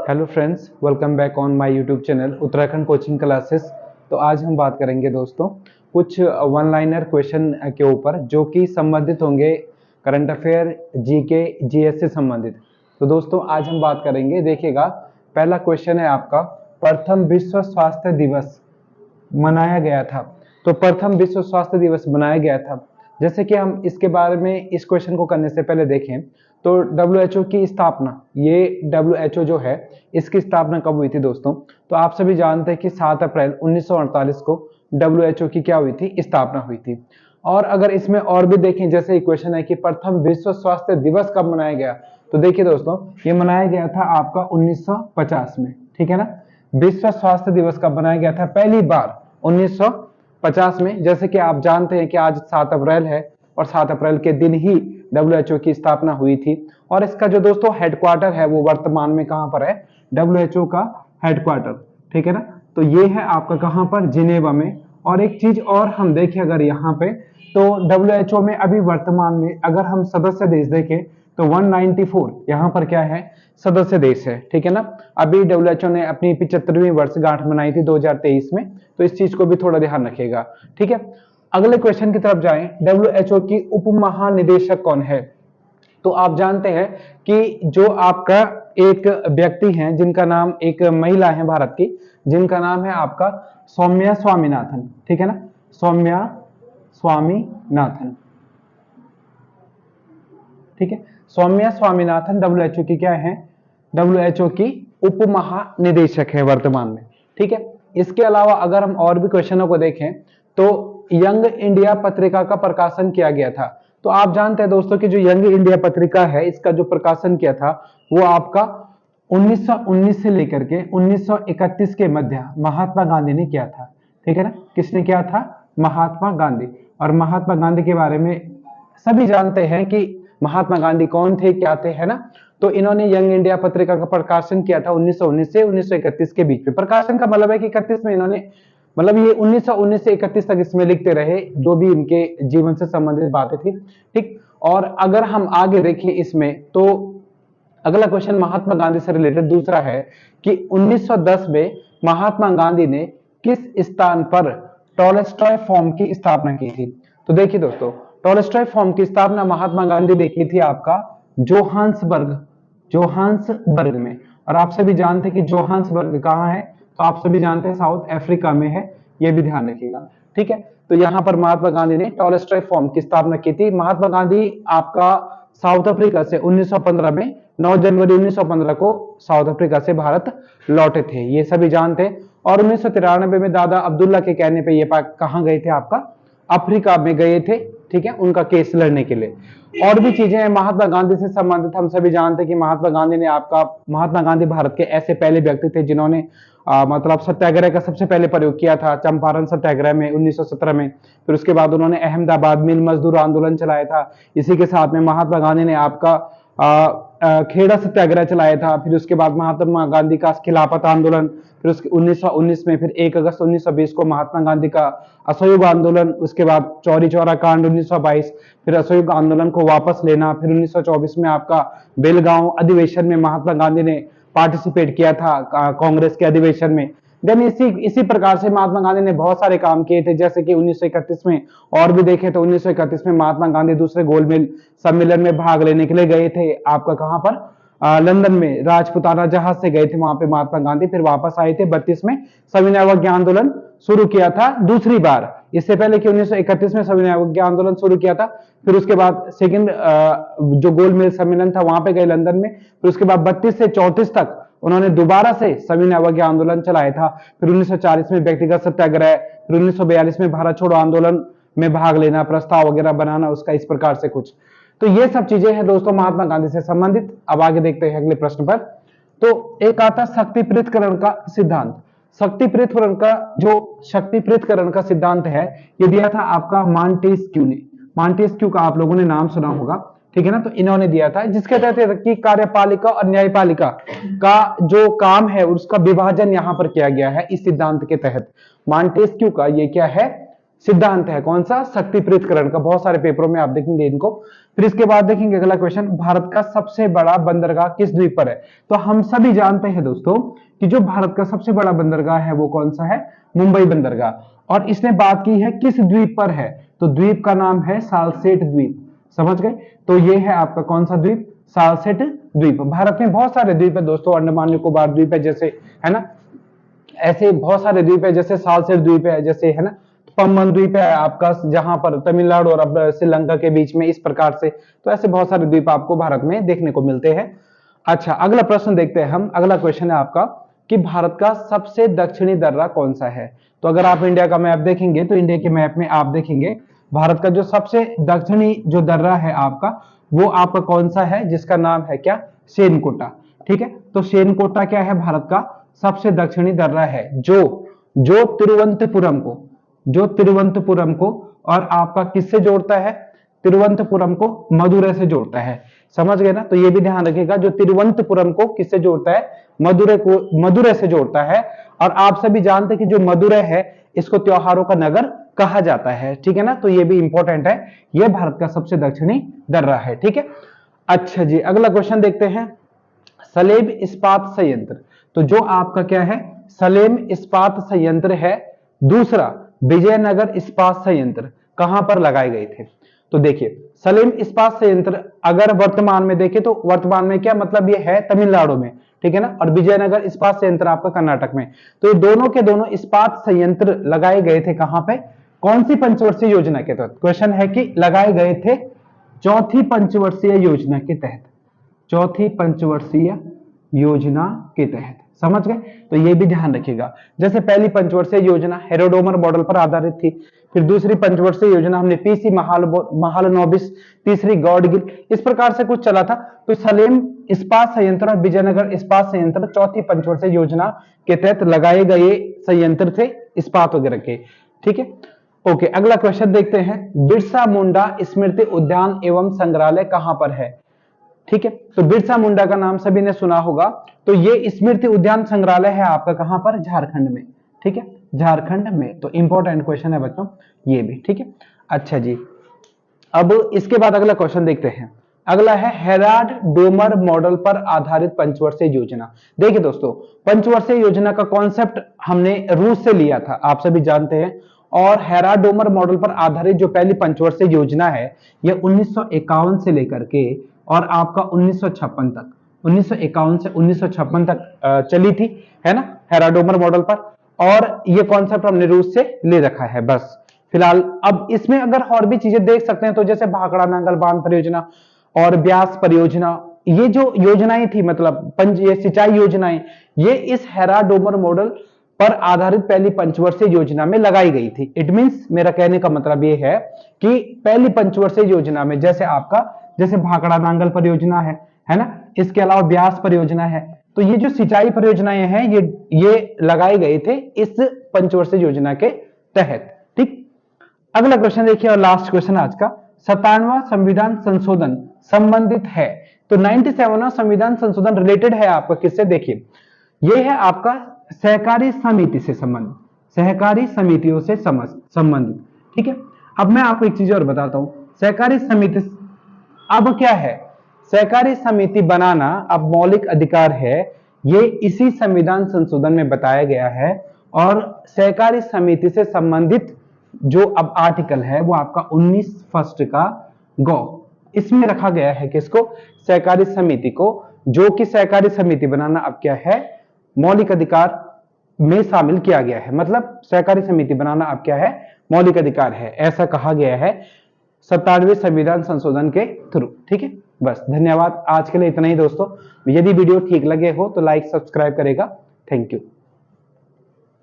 Hello friends, welcome back on my YouTube channel Uttarakhand coaching classes. तो आज हम बात करेंगे दोस्तों कुछ वन लाइनर क्वेश्चन के ऊपर जो कि संबंधित होंगे करंट अफेयर, जीके, जीएस से संबंधित। तो दोस्तों आज हम बात करेंगे, देखिएगा पहला क्वेश्चन है आपका, प्रथम विश्व स्वास्थ्य दिवस मनाया गया था। तो प्रथम विश्व स्वास्थ्य दिवस मनाया गया था। जैसे कि हम इसके बारे में इस क्वेश्चन को करने से पहले देखें तो डब्ल्यूएचओ की स्थापना, ये डब्ल्यूएचओ जो है इसकी स्थापना कब हुई थी दोस्तों? तो आप सभी जानते हैं कि 7 अप्रैल 1948 को डब्ल्यूएचओ की क्या हुई थी, स्थापना हुई थी। और अगर इसमें और भी देखें, जैसे क्वेश्चन है कि प्रथम विश्व स्वास्थ्य दिवस कब मनाया गया, तो देखिए दोस्तों ये मनाया गया था आपका 1950 में, ठीक है ना। विश्व स्वास्थ्य दिवस कब मनाया गया था? पहली बार 1950 में। जैसे कि आप जानते हैं कि आज 7 अप्रैल है और 7 अप्रैल के दिन ही डब्ल्यूएचओ की स्थापना हुई थी। और इसका जो दोस्तों हेडक्वार्टर है वो वर्तमान में कहां पर है? डब्ल्यूएचओ का हेडक्वार्टर, ठीक है ना। तो ये है आपका कहां पर? जिनेवा में। और एक चीज और हम देखें अगर यहाँ पे, तो डब्ल्यूएचओ में अभी वर्तमान में अगर हम सदस्य देश देखें तो 194 यहाँ पर क्या है? सदस्य देश है, ठीक है ना। अभी डब्ल्यूएचओ ने अपनी 75वीं वर्षगांठ मनाई थी 2023 में, तो इस चीज को भी थोड़ा ध्यान रखिएगा, ठीक है। अगले क्वेश्चन की तरफ जाएं, डब्ल्यूएचओ की उप महानिदेशक कौन है? तो आप जानते हैं कि जो आपका एक व्यक्ति हैं जिनका नाम, एक महिला है भारत की, जिनका नाम है आपका सौम्या स्वामीनाथन, ठीक है ना। सौम्या स्वामीनाथन, ठीक है। सौम्या स्वामीनाथन डब्ल्यूएचओ की क्या है? डब्ल्यूएचओ की उप महानिदेशक है वर्तमान में, ठीक है। इसके अलावा अगर हम और भी क्वेश्चनों को देखें तो यंग इंडिया पत्रिका का प्रकाशन किया गया था। तो आप जानते हैं दोस्तों कि जो यंग इंडिया पत्रिका है इसका जो प्रकाशन किया था वो आपका 1919 से लेकर के 1931 के मध्य महात्मा गांधी ने किया था, ठीक है ना। किसने किया था? महात्मा गांधी। और महात्मा गांधी के बारे में सभी जानते हैं कि महात्मा गांधी कौन थे, क्या थे, है ना। तो इन्होंने यंग इंडिया पत्रिका का प्रकाशन किया था 1919 से 1931 के बीच में। प्रकाशन का मतलब है कि 31 में इन्होंने, मतलब ये 1919 से 31 तक इसमें लिखते रहे जो भी इनके जीवन से संबंधित बातें थी, ठीक। और अगर हम आगे देखें इसमें तो अगला क्वेश्चन महात्मा गांधी से रिलेटेड दूसरा है कि 1910 में महात्मा गांधी ने किस स्थान पर टॉलस्टॉय फॉर्म की स्थापना की थी? तो देखिए दोस्तों, टॉलस्टॉय फॉर्म की स्थापना महात्मा गांधी ने की थी आपका जोहान्सबर्ग, जोहान्सबर्ग में। और आप सभी जानते हैं कि जोहान्सबर्ग कहाँ है? तो आप सभी जानते हैं साउथ अफ्रीका में है, ये भी ध्यान रखिएगा, ठीक है। तो यहाँ पर महात्मा गांधी ने टॉलस्टॉय फॉर्म की स्थापना की थी। महात्मा गांधी आपका साउथ अफ्रीका से 1915 में 9 जनवरी 1915 को साउथ अफ्रीका से भारत लौटे थे, ये सभी जानते हैं। और 1993 में दादा अब्दुल्ला के कहने पे ये कहाँ गए थे? आपका अफ्रीका में गए थे, ठीक है, उनका केस लड़ने के लिए। और भी चीजें हैं महात्मा गांधी से संबंधित, हम सभी जानते हैं कि महात्मा गांधी ने आपका, महात्मा गांधी भारत के ऐसे पहले व्यक्ति थे जिन्होंने मतलब सत्याग्रह का सबसे पहले प्रयोग किया था चंपारण सत्याग्रह में 1917 में। फिर उसके बाद उन्होंने अहमदाबाद मिल मजदूर आंदोलन चलाया था। इसी के साथ में महात्मा गांधी ने आपका खेड़ा सत्याग्रह चलाया था। फिर उसके बाद महात्मा गांधी का खिलाफत आंदोलन, फिर उसके 1919 में, फिर 1 अगस्त 1920 को महात्मा गांधी का असहयोग आंदोलन, उसके बाद चौरी चौरा कांड 1922, फिर असहयोग आंदोलन को वापस लेना, फिर 1924 में आपका बेलगांव अधिवेशन में महात्मा गांधी ने पार्टिसिपेट किया था कांग्रेस के अधिवेशन में। देन इसी प्रकार से महात्मा गांधी ने बहुत सारे काम किए थे, जैसे कि 1931 में और भी देखें तो 1931 में महात्मा गांधी दूसरे गोलमेज सम्मेलन में भाग लेने के लिए गए थे आपका कहां पर? लंदन में राजपुताना जहाज से गए थे वहां पे महात्मा गांधी, फिर वापस आए थे 32 में सविनय अवज्ञा आंदोलन शुरू किया था दूसरी बार। इससे पहले कि 1931 में सविनय अवज्ञा आंदोलन शुरू किया था, फिर उसके बाद सेकंड जो गोलमेज सम्मेलन था वहां पे गए लंदन में, फिर उसके बाद 32 से 34 तक उन्होंने दोबारा से सविनय अवज्ञा आंदोलन चलाया था। फिर 1940 में व्यक्तिगत सत्याग्रह, फिर 1942 में भारत छोड़ो आंदोलन में भाग लेना, प्रस्ताव वगैरह बनाना उसका, इस प्रकार से कुछ। तो ये सब चीजें हैं दोस्तों महात्मा गांधी से संबंधित। अब आगे देखते हैं अगले प्रश्न पर। तो एक आता शक्ति पृथक्करण का सिद्धांत। शक्ति पृथक्करण का जो शक्ति पृथक्करण का सिद्धांत है ये दिया था आपका मॉन्टेस्क्यू ने। मॉन्टेस्क्यू का आप लोगों ने नाम सुना होगा, ठीक है ना। तो इन्होंने दिया था, जिसके तहत कि कार्यपालिका और न्यायपालिका का जो काम है उसका विभाजन यहां पर किया गया है इस सिद्धांत के तहत। मॉन्टेस्क्यू का ये क्या है? सिद्धांत है कौन सा, शक्ति पृथक्करण का। बहुत सारे पेपरों में आप देखेंगे इनको। फिर इसके बाद देखेंगे अगला क्वेश्चन, भारत का सबसे बड़ा बंदरगाह किस द्वीप पर है। तो हम सभी जानते हैं दोस्तों कि जो भारत का सबसे बड़ा बंदरगाह है वो कौन सा है, मुंबई बंदरगाह। और इसने बात की है किस द्वीप पर है, तो द्वीप का नाम है सालसेट द्वीप। समझ गए, तो ये है आपका कौन सा द्वीप, सालसेट द्वीप। भारत में बहुत सारे द्वीप है दोस्तों, अंडमान निकोबार द्वीप है जैसे, है ना, ऐसे बहुत सारे द्वीप है, जैसे सालसेट द्वीप है जैसे, है ना, पम्बन द्वीप है आपका जहां पर तमिलनाडु और अब श्रीलंका के बीच में, इस प्रकार से। तो ऐसे बहुत सारे द्वीप आपको भारत में देखने को मिलते हैं। अच्छा, अगला प्रश्न देखते हैं हम। अगला क्वेश्चन है आपका कि भारत का सबसे दक्षिणी दर्रा कौन सा है। तो अगर आप इंडिया का मैप देखेंगे तो इंडिया के मैप में आप देखेंगे भारत का जो सबसे दक्षिणी जो दर्रा है आपका, वो आपका कौन सा है, जिसका नाम है क्या, सेनकोटा। ठीक है, तो सेनकोटा क्या है, भारत का सबसे दक्षिणी दर्रा है, जो तिरुवनंतपुरम को, जो तिरुवनंतपुरम को और आपका किससे जोड़ता है, तिरुवनंतपुरम को मदुरै से जोड़ता है। समझ गए ना, तो ये भी ध्यान रखिएगा, जो तिरुवनंतपुरम को किससे जोड़ता है, मदुरै से जोड़ता है। और आप सभी जानते हैं कि जो मदुरै है इसको त्योहारों का नगर कहा जाता है। ठीक है ना, तो ये भी इंपॉर्टेंट है, ये भारत का सबसे दक्षिणी दर्रा है। ठीक है, अच्छा जी, अगला क्वेश्चन देखते हैं, सलेम इस्पात संयंत्र। तो जो आपका क्या है, सलेम इस्पात संयंत्र है, दूसरा विजयनगर इस्पात संयंत्र कहां पर लगाए गए थे। तो देखिए, सलेम इस्पात संयंत्र अगर वर्तमान में देखें तो वर्तमान में क्या मतलब, ये है तमिलनाडु में। ठीक है ना, और विजयनगर इस्पात संयंत्र आपका कर्नाटक में। तो ये दोनों के दोनों इस्पात संयंत्र लगाए गए थे कहां पे, कौन सी पंचवर्षीय योजना के तहत। क्वेश्चन है कि लगाए गए थे चौथी पंचवर्षीय योजना के तहत, चौथी पंचवर्षीय योजना के तहत। समझ गए, तो ये भी ध्यान रखिएगा। जैसे पहली पंचवर्षीय योजना हेरोडोमर मॉडल पर आधारित थी, फिर दूसरी पंचवर्षीय योजना हमने पीसी महालनोबिस, तीसरी गॉडगिल, इस प्रकार से कुछ चला था। तो सलेम इस्पात संयंत्र और विजयनगर इस्पात संयंत्र चौथी पंचवर्षीय योजना के तहत लगाए गए संयंत्र थे इस्पात वगैरह के। ठीक है, ओके, अगला क्वेश्चन देखते हैं, बिरसा मुंडा स्मृति उद्यान एवं संग्रहालय कहां पर है। ठीक है, तो बिरसा मुंडा का नाम सभी ने सुना होगा। तो ये स्मृति उद्यान संग्रहालय है आपका कहां पर, झारखंड में। ठीक है, झारखंड में। तो इंपॉर्टेंट क्वेश्चन है बच्चों ये भी। ठीक है, अच्छा जी, अब इसके बाद अगला क्वेश्चन देखते हैं। अगला है हेराल्ड डोमर मॉडल पर आधारित पंचवर्षीय योजना। देखिए दोस्तों, पंचवर्षीय योजना का कॉन्सेप्ट हमने रूस से लिया था, आप सभी जानते हैं। और हेराल्ड डोमर मॉडल पर आधारित जो पहली पंचवर्षीय योजना है, यह 1951 से लेकर के और आपका 1956 तक, 1951 से 1956 तक चली थी, है ना, हेराल्ड डोमर मॉडल पर। और ये कॉन्सेप्ट हमने रूस से ले रखा है बस फिलहाल। अब इसमें अगर और भी चीजें देख सकते हैं तो जैसे भाखड़ा नांगल बांध परियोजना और ब्यास परियोजना, ये जो योजनाएं थी, मतलब ये सिंचाई योजनाएं, ये इस हेराल्ड डोमर मॉडल पर आधारित पहली पंचवर्षीय योजना में लगाई गई थी। इट मींस, मेरा कहने का मतलब ये है कि पहली पंचवर्षीय योजना में जैसे आपका, जैसे भाखड़ा नांगल परियोजना है ना, इसके अलावा ब्यास परियोजना है, तो ये जो सिंचाई परियोजनाएं हैं ये लगाए गए थे इस पंचवर्षीय योजना के तहत। ठीक, अगला क्वेश्चन देखिए और लास्ट क्वेश्चन आज का, 57वां संविधान संशोधन संबंधित है। तो 97वां संविधान संशोधन रिलेटेड है आपका किससे, देखिए ये है आपका सहकारी समिति से संबंधित, सहकारी समितियों से संबंधित। ठीक है, अब मैं आपको एक चीज और बताता हूं, सहकारी समिति अब क्या है, सहकारी समिति बनाना अब मौलिक अधिकार है, ये इसी संविधान संशोधन में बताया गया है। और सहकारी समिति से संबंधित जो अब आर्टिकल है वो आपका 19 फर्स्ट का गौ, इसमें रखा गया है किसको, सहकारी समिति को, जो कि सहकारी समिति बनाना अब क्या है, मौलिक अधिकार में शामिल किया गया है। मतलब सहकारी समिति बनाना अब क्या है, मौलिक अधिकार है, ऐसा कहा गया है 57वें संविधान संशोधन के थ्रू। ठीक है, बस धन्यवाद, आज के लिए इतना ही दोस्तों। यदि वीडियो ठीक लगे हो तो लाइक सब्सक्राइब करेगा। Thank you.